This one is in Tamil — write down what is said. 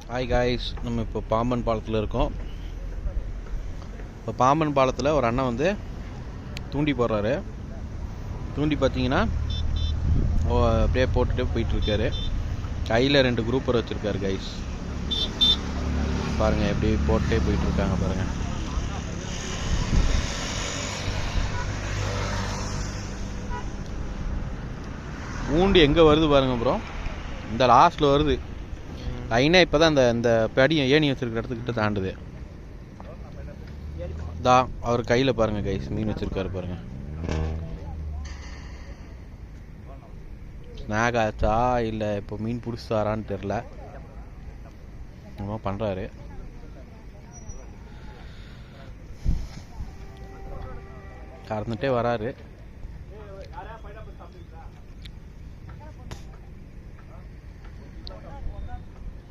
ஹாய் காய்ஸ், நம்ம இப்போ பாம்பன் பாலத்தில் இருக்கோம். இப்போ பாம்பன் பாலத்தில் ஒரு அண்ணன் வந்து தூண்டி போடுறாரு. தூண்டி பார்த்தீங்கன்னா அப்படியே போட்டுட்டு போயிட்டுருக்காரு. கையில் 2 குரூப்பர் வச்சுருக்காரு கைஸ். பாருங்கள் எப்படி போட்டே போயிட்டுருக்காங்க பாருங்கள். ஊண்டி எங்கே வருது பாருங்கள் ப்ரோ. இந்த லாஸ்ட்டில் வருது லைனாக. இப்போ தான் இந்த படி ஏணி வச்சுருக்கிற இடத்துக்கிட்ட தாண்டுது. அவர் கையில் பாருங்கள் கைஸ், மீன் வச்சுருக்காரு பாருங்கள். ஸ்நாக் ஆச்சா இல்லை இப்போ மீன் பிடிச்சாரான்னு தெரில. என்னமோ பண்ணுறாரு. கறந்துட்டே வராரு.